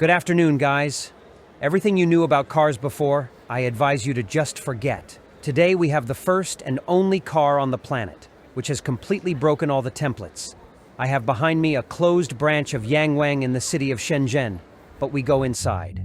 Good afternoon, guys. Everything you knew about cars before, I advise you to just forget. Today we have the first and only car on the planet, which has completely broken all the templates. I have behind me a closed branch of YangWang in the city of Shenzhen, but we go inside.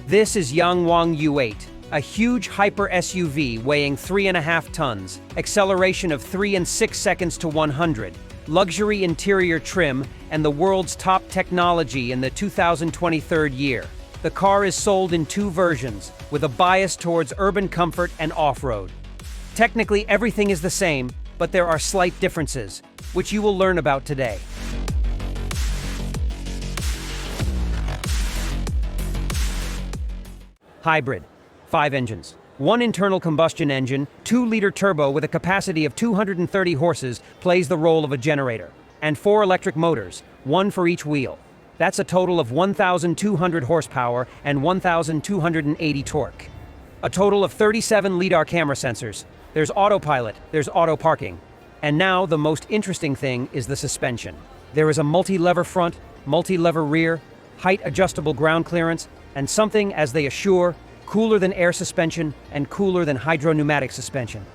This is YangWang U8, a huge hyper SUV weighing 3.5 tons, acceleration of 3 and 6 seconds to 100, luxury interior trim, and the world's top technology in the 2023 year. The car is sold in two versions, with a bias towards urban comfort and off-road. Technically, everything is the same, but there are slight differences, which you will learn about today. Hybrid, 5 engines. 1 internal combustion engine, 2-liter turbo with a capacity of 230 horses plays the role of a generator, and 4 electric motors, 1 for each wheel. That's a total of 1,200 horsepower and 1,280 torque. A total of 37 LiDAR camera sensors. There's autopilot, there's auto parking. And now the most interesting thing is the suspension. There is a multi-lever front, multi-lever rear, height-adjustable ground clearance, and something, as they assure, cooler than air suspension and cooler than hydropneumatic suspension.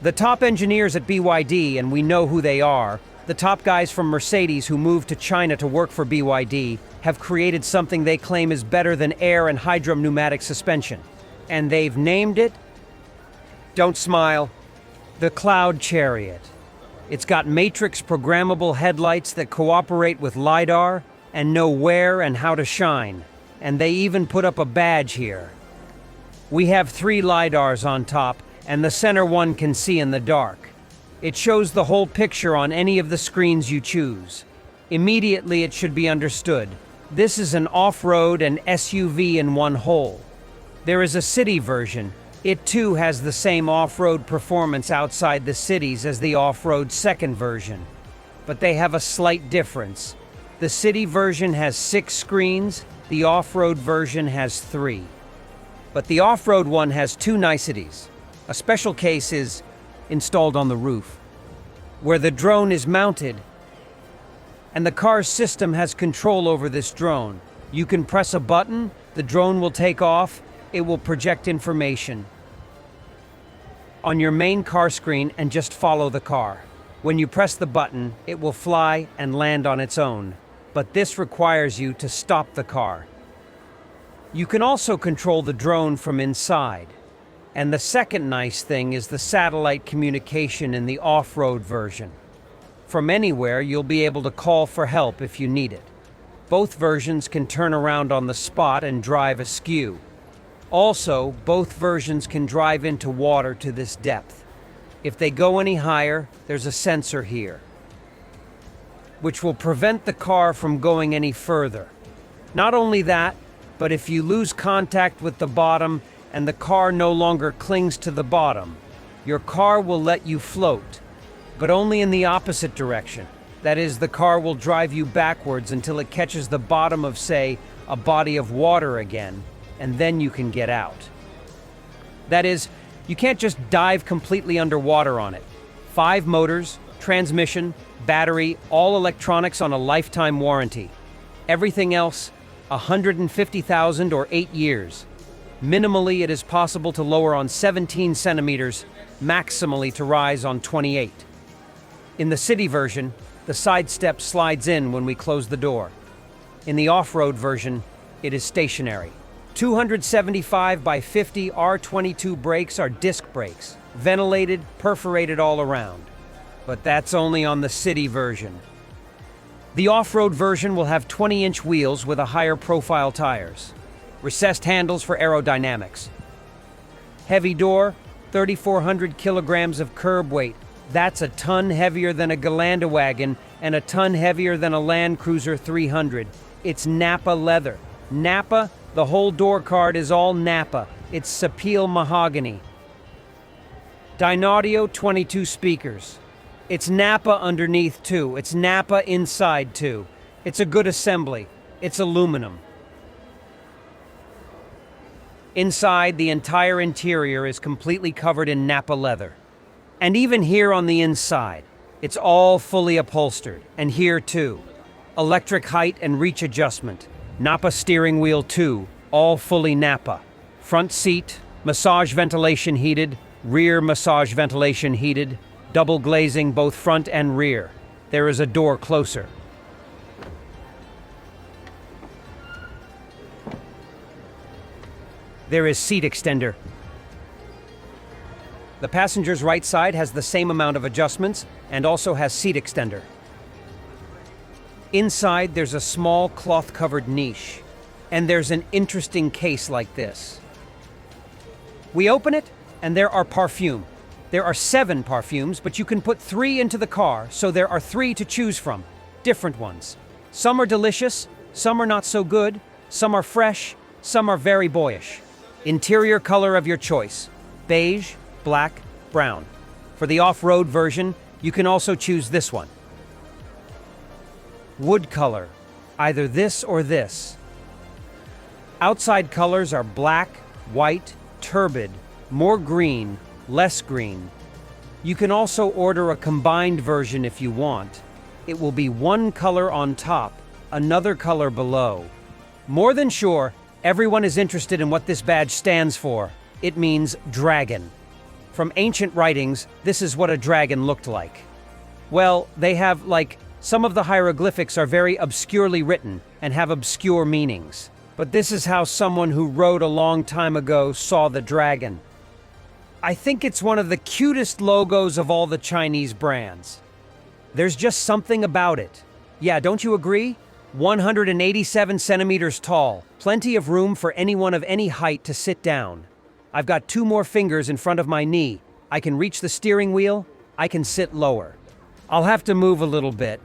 The top engineers at BYD, and we know who they are, the top guys from Mercedes who moved to China to work for BYD, have created something they claim is better than air and hydropneumatic suspension. And they've named it, don't smile, the Cloud Chariot. It's got matrix programmable headlights that cooperate with LiDAR and know where and how to shine. And they even put up a badge here. We have 3 LiDARs on top, and the center one can see in the dark. It shows the whole picture on any of the screens you choose. Immediately it should be understood. This is an off-road and SUV in one whole. There is a city version. It too has the same off-road performance outside the cities as the off-road second version. But they have a slight difference. The city version has 6 screens, the off-road version has 3. But the off-road one has 2 niceties. A special case is installed on the roof, where the drone is mounted, and the car's system has control over this drone. You can press a button, the drone will take off, it will project information on your main car screen and just follow the car. When you press the button, it will fly and land on its own. But this requires you to stop the car. You can also control the drone from inside. And the second nice thing is the satellite communication in the off-road version. From anywhere, you'll be able to call for help if you need it. Both versions can turn around on the spot and drive askew. Also, both versions can drive into water to this depth. If they go any higher, there's a sensor here, which will prevent the car from going any further. Not only that, but if you lose contact with the bottom and the car no longer clings to the bottom, your car will let you float, but only in the opposite direction. That is, the car will drive you backwards until it catches the bottom of, say, a body of water again, and then you can get out. That is, you can't just dive completely underwater on it. 5 motors, transmission, battery, all electronics on a lifetime warranty. Everything else, 150,000 or 8 years. Minimally, it is possible to lower on 17 centimeters, maximally to rise on 28. In the city version, the side step slides in when we close the door. In the off-road version, it is stationary. 275 by 50 R22 brakes are disc brakes, ventilated, perforated all around. But that's only on the city version. The off-road version will have 20-inch wheels with a higher profile tires. Recessed handles for aerodynamics. Heavy door, 3,400 kilograms of curb weight. That's a ton heavier than a Geländewagen and a ton heavier than a Land Cruiser 300. It's Napa leather. Napa, the whole door card is all Napa. It's Sapele mahogany. Dynaudio 22 speakers. It's Napa underneath too. It's Napa inside too. It's a good assembly. It's aluminum. Inside, the entire interior is completely covered in Napa leather. And even here on the inside, it's all fully upholstered. And here too. Electric height and reach adjustment. Napa steering wheel too, all fully Napa. Front seat, massage ventilation heated, rear massage ventilation heated, double glazing both front and rear. There is a door closer. There is seat extender. The passenger's right side has the same amount of adjustments and also has seat extender. Inside, there's a small cloth-covered niche, and there's an interesting case like this. We open it, and there are perfume. There are 7 perfumes, but you can put 3 into the car, so there are 3 to choose from, different ones. Some are delicious, some are not so good, some are fresh, some are very boyish. Interior color of your choice, beige, black, brown. For the off-road version, you can also choose this one. Wood color, either this or this. Outside colors are black, white, turbid, more green, less green. You can also order a combined version if you want. It will be one color on top, another color below. More than sure, everyone is interested in what this badge stands for. It means dragon. From ancient writings, this is what a dragon looked like. Well, they have, some of the hieroglyphics are very obscurely written and have obscure meanings. But this is how someone who wrote a long time ago saw the dragon. I think it's one of the cutest logos of all the Chinese brands. There's just something about it. Yeah, don't you agree? 187 centimeters tall, plenty of room for anyone of any height to sit down. I've got 2 more fingers in front of my knee. I can reach the steering wheel, I can sit lower. I'll have to move a little bit.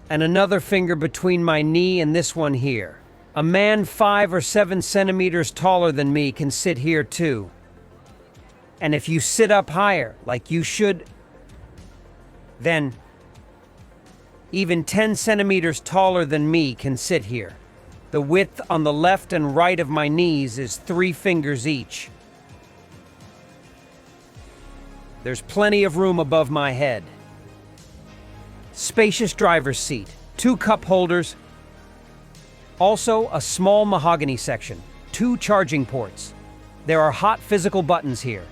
And another finger between my knee and this one here. A man 5 or 7 centimeters taller than me can sit here too. And if you sit up higher, like you should, then even 10 centimeters taller than me can sit here. The width on the left and right of my knees is 3 fingers each. There's plenty of room above my head. Spacious driver's seat, 2 cup holders. Also, a small mahogany section, 2 charging ports. There are hot physical buttons here.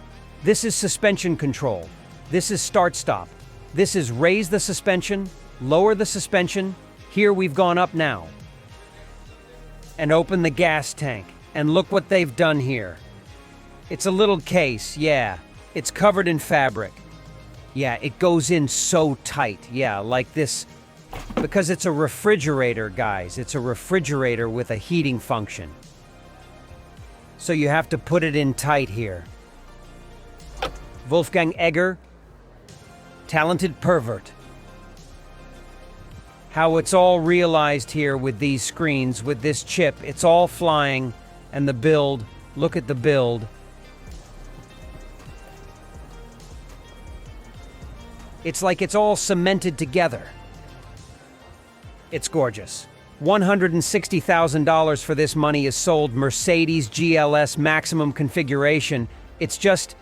This is suspension control. This is start-stop. This is raise the suspension, lower the suspension. Here we've gone up now. And open the gas tank. And look what they've done here. It's a little case, yeah. It's covered in fabric. Yeah, it goes in so tight. Yeah, like this. Because it's a refrigerator, guys. It's a refrigerator with a heating function. So you have to put it in tight here. Wolfgang Egger, talented pervert. How it's all realized here with these screens, with this chip. It's all flying. And the build, look at the build. It's like it's all cemented together. It's gorgeous. $160,000 for this money is sold Mercedes GLS maximum configuration. It's just,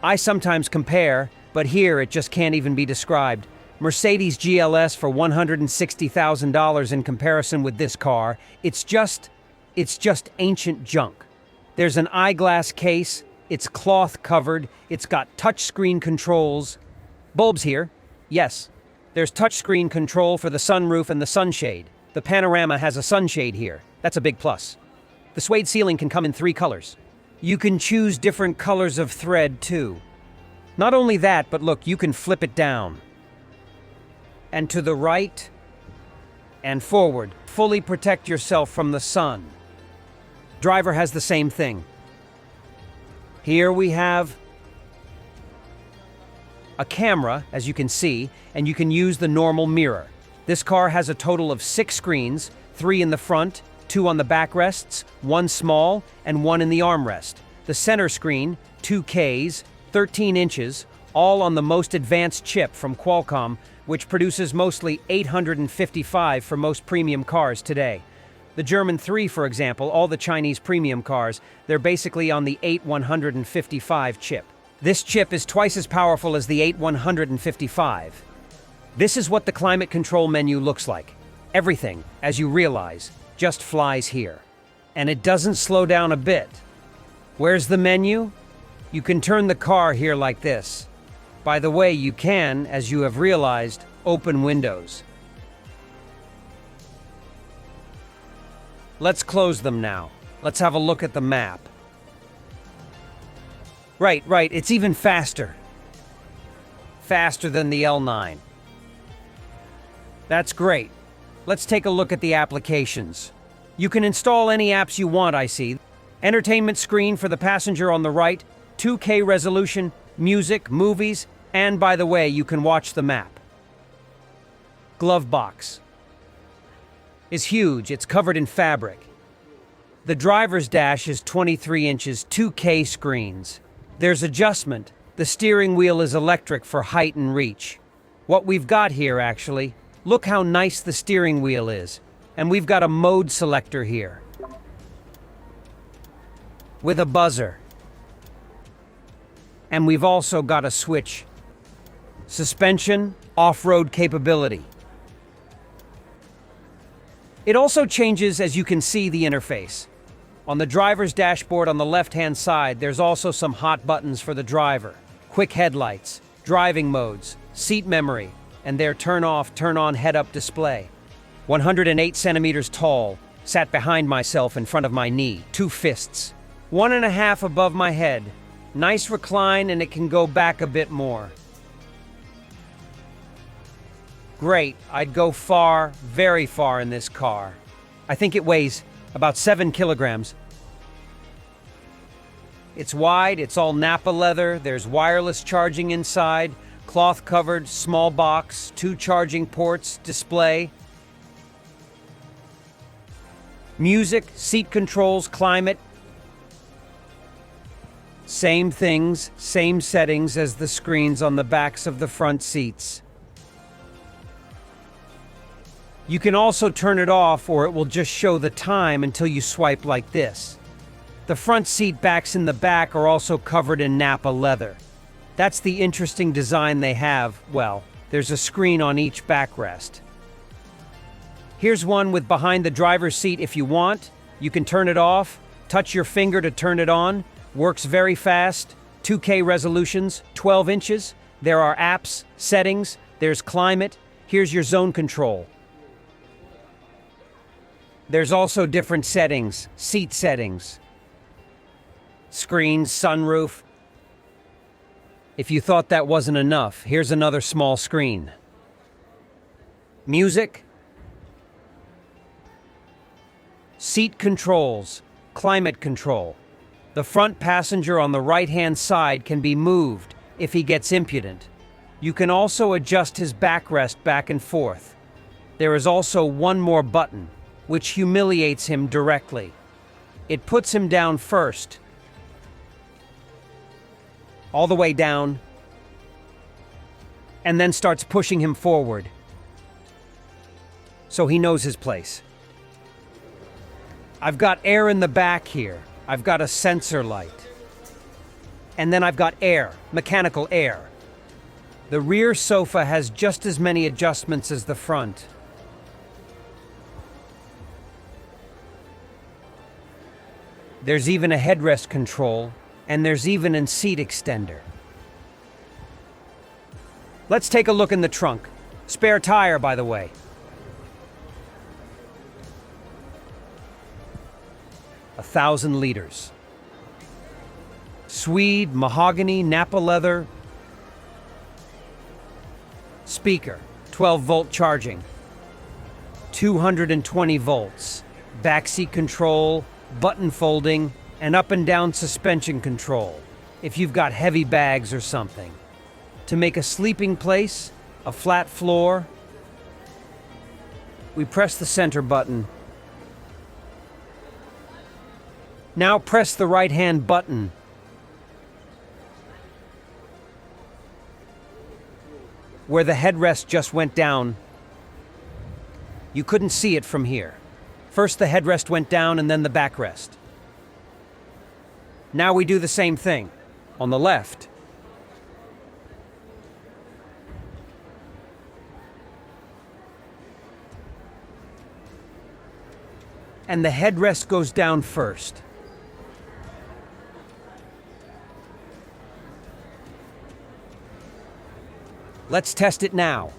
I sometimes compare, but here it just can't even be described. Mercedes GLS for $160,000 in comparison with this car. It's just ancient junk. There's an eyeglass case. It's cloth covered. It's got touchscreen controls. Bulbs here. Yes. There's touchscreen control for the sunroof and the sunshade. The panorama has a sunshade here. That's a big plus. The suede ceiling can come in 3 colors. You can choose different colors of thread too. Not only that, but look, you can flip it down. And to the right and forward. Fully protect yourself from the sun. Driver has the same thing. Here we have a camera, as you can see, and you can use the normal mirror. This car has a total of 6 screens, 3 in the front, 2 on the backrests, 1 small, and 1 in the armrest. The center screen, 2Ks, 13 inches, all on the most advanced chip from Qualcomm, which produces mostly 855 for most premium cars today. The German 3, for example, all the Chinese premium cars, they're basically on the 8155 chip. This chip is twice as powerful as the 8155. This is what the climate control menu looks like. Everything, as you realize, just flies here. And it doesn't slow down a bit. Where's the menu? You can turn the car here like this. By the way, you can, as you have realized, open windows. Let's close them now. Let's have a look at the map. Right, it's even faster. Faster than the L9. That's great. Let's take a look at the applications. You can install any apps you want, I see. Entertainment screen for the passenger on the right, 2K resolution, music, movies, and by the way, you can watch the map. Glove box is huge. It's covered in fabric. The driver's dash is 23 inches, 2K screens. There's adjustment. The steering wheel is electric for height and reach. What we've got here, actually, look how nice the steering wheel is. And we've got a mode selector here with a buzzer. And we've also got a switch. Suspension, off-road capability. It also changes, as you can see, the interface. On the driver's dashboard on the left-hand side, there's also some hot buttons for the driver. Quick headlights, driving modes, seat memory, and their turn-off, turn-on head-up display. 108 centimeters tall, sat behind myself in front of my knee, 2 fists. 1.5 above my head. Nice recline, and it can go back a bit more. Great, I'd go far, very far in this car. I think it weighs about 7 kilograms. It's wide, it's all Nappa leather, there's wireless charging inside, cloth covered, small box, 2 charging ports, display. Music, seat controls, climate. Same things, same settings as the screens on the backs of the front seats. You can also turn it off, or it will just show the time until you swipe like this. The front seat backs in the back are also covered in Nappa leather. That's the interesting design they have. Well, there's a screen on each backrest. Here's one with behind the driver's seat if you want. You can turn it off, touch your finger to turn it on. Works very fast. 2K resolutions, 12 inches. There are apps, settings, there's climate. Here's your zone control. There's also different settings, seat settings. Screens, sunroof. If you thought that wasn't enough, here's another small screen. Music. Seat controls, climate control. The front passenger on the right-hand side can be moved if he gets impudent. You can also adjust his backrest back and forth. There is also one more button, which humiliates him directly. It puts him down first, all the way down, and then starts pushing him forward, so he knows his place. I've got air in the back here. I've got a sensor light. And then I've got air, mechanical air. The rear sofa has just as many adjustments as the front. There's even a headrest control, and there's even a seat extender. Let's take a look in the trunk. Spare tire, by the way. 1,000 liters. Suede, mahogany, Nappa leather. Speaker, 12-volt charging. 220 volts. Backseat control, button folding, and up and down suspension control, if you've got heavy bags or something. To make a sleeping place, a flat floor. We press the center button. Now press the right-hand button. Where the headrest just went down, you couldn't see it from here. First the headrest went down and then the backrest. Now we do the same thing. On the left, and the headrest goes down first. Let's test it now.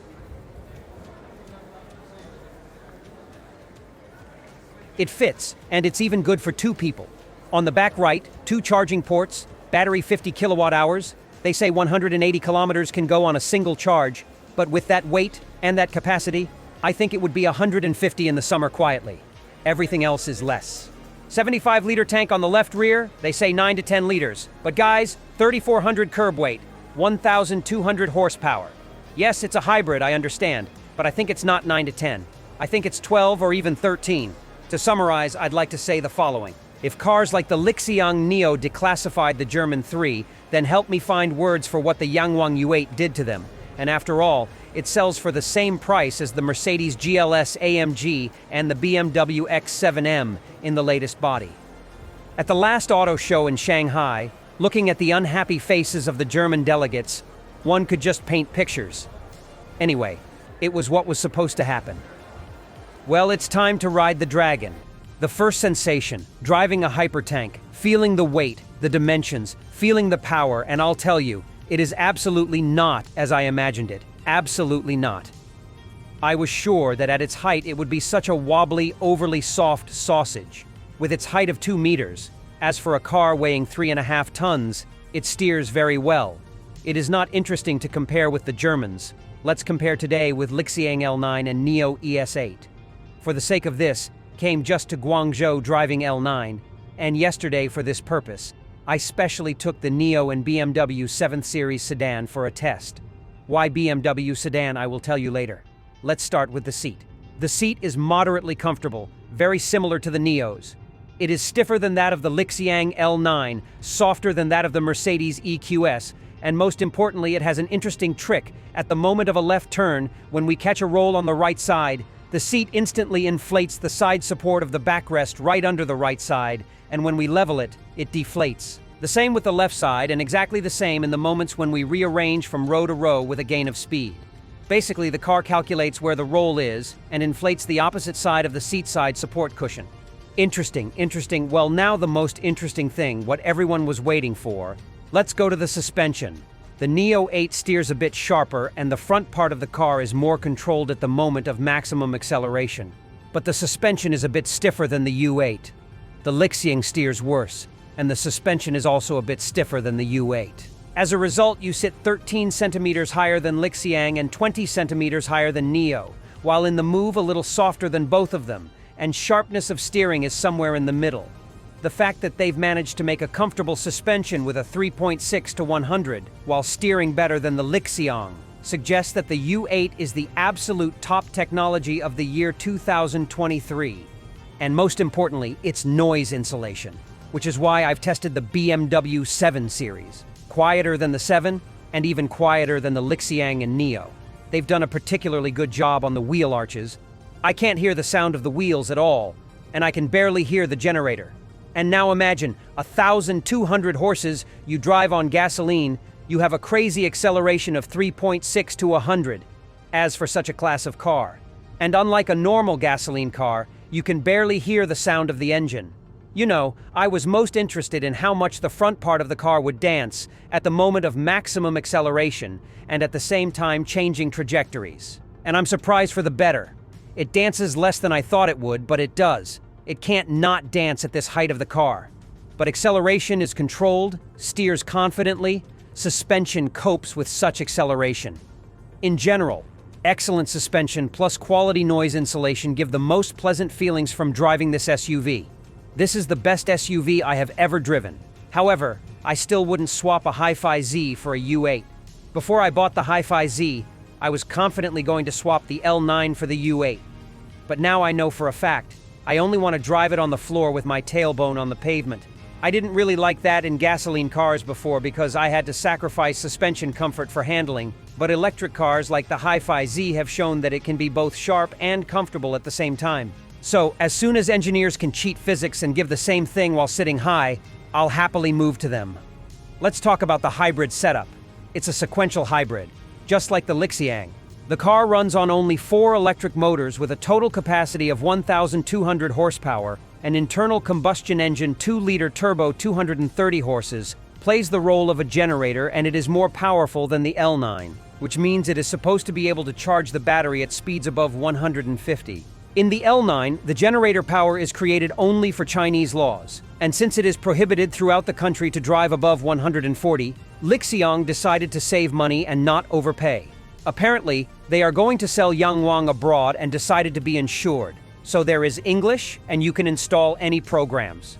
It fits, and it's even good for 2 people. On the back right, 2 charging ports, battery 50 kilowatt hours. They say 180 kilometers can go on a single charge, but with that weight and that capacity, I think it would be 150 in the summer quietly. Everything else is less. 75-liter tank on the left rear, they say 9 to 10 liters. But guys, 3,400 curb weight, 1,200 horsepower. Yes, it's a hybrid, I understand, but I think it's not 9 to 10. I think it's 12 or even 13. To summarize, I'd like to say the following. If cars like the YangWang Neo declassified the German 3, then help me find words for what the YangWang U8 did to them. And after all, it sells for the same price as the Mercedes GLS AMG and the BMW X7M in the latest body. At the last auto show in Shanghai, looking at the unhappy faces of the German delegates, one could just paint pictures. Anyway, it was what was supposed to happen. Well, it's time to ride the dragon. The first sensation, driving a hypertank, feeling the weight, the dimensions, feeling the power, and I'll tell you, it is absolutely not as I imagined it. Absolutely not. I was sure that at its height it would be such a wobbly, overly soft sausage. With its height of 2 meters, as for a car weighing 3.5 tons, it steers very well. It is not interesting to compare with the Germans. Let's compare today with YangWang L9 and Neo ES8. For the sake of this, came just to Guangzhou driving L9, and yesterday for this purpose, I specially took the Neo and BMW 7th Series sedan for a test. Why BMW sedan, I will tell you later. Let's start with the seat. The seat is moderately comfortable, very similar to the Neos. It is stiffer than that of the YangWang L9, softer than that of the Mercedes EQS, and most importantly, it has an interesting trick. At the moment of a left turn, when we catch a roll on the right side, the seat instantly inflates the side support of the backrest right under the right side, and when we level it, it deflates. The same with the left side, and exactly the same in the moments when we rearrange from row to row with a gain of speed. Basically, the car calculates where the roll is and inflates the opposite side of the seat side support cushion. Interesting. Well, now the most interesting thing, what everyone was waiting for. Let's go to the suspension. The Neo 8 steers a bit sharper, and the front part of the car is more controlled at the moment of maximum acceleration. But the suspension is a bit stiffer than the U8. The YangWang steers worse, and the suspension is also a bit stiffer than the U8. As a result, you sit 13 centimeters higher than YangWang and 20 centimeters higher than Neo, while in the move a little softer than both of them, and sharpness of steering is somewhere in the middle. The fact that they've managed to make a comfortable suspension with a 3.6 to 100 while steering better than the YangWang suggests that the U8 is the absolute top technology of the year 2023. And most importantly, it's noise insulation, which is why I've tested the BMW 7 Series. Quieter than the 7 and even quieter than the YangWang and Neo. They've done a particularly good job on the wheel arches. I can't hear the sound of the wheels at all, and I can barely hear the generator. And now imagine, 1,200 horses, you drive on gasoline, you have a crazy acceleration of 3.6 to 100, as for such a class of car. And unlike a normal gasoline car, you can barely hear the sound of the engine. You know, I was most interested in how much the front part of the car would dance at the moment of maximum acceleration and at the same time changing trajectories. And I'm surprised for the better. It dances less than I thought it would, but it does. It can't not dance at this height of the car. But acceleration is controlled, steers confidently, suspension copes with such acceleration. In general, excellent suspension plus quality noise insulation give the most pleasant feelings from driving this SUV. This is the best SUV I have ever driven. However, I still wouldn't swap a Hi-Fi Z for a U8. Before I bought the Hi-Fi Z, I was confidently going to swap the L9 for the U8. But now I know for a fact, I only want to drive it on the floor with my tailbone on the pavement. I didn't really like that in gasoline cars before because I had to sacrifice suspension comfort for handling, but electric cars like the Hi-Fi Z have shown that it can be both sharp and comfortable at the same time. So, as soon as engineers can cheat physics and give the same thing while sitting high, I'll happily move to them. Let's talk about the hybrid setup. It's a sequential hybrid, just like the YangWang. The car runs on only 4 electric motors with a total capacity of 1,200 horsepower, an internal combustion engine 2-liter turbo 230 horses, plays the role of a generator, and it is more powerful than the L9, which means it is supposed to be able to charge the battery at speeds above 150. In the L9, the generator power is created only for Chinese laws, and since it is prohibited throughout the country to drive above 140, YangWang decided to save money and not overpay. Apparently, they are going to sell YangWang abroad and decided to be insured, so there is English and you can install any programs.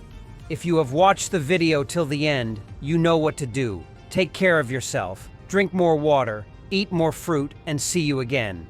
If you have watched the video till the end, you know what to do. Take care of yourself, drink more water, eat more fruit, and see you again.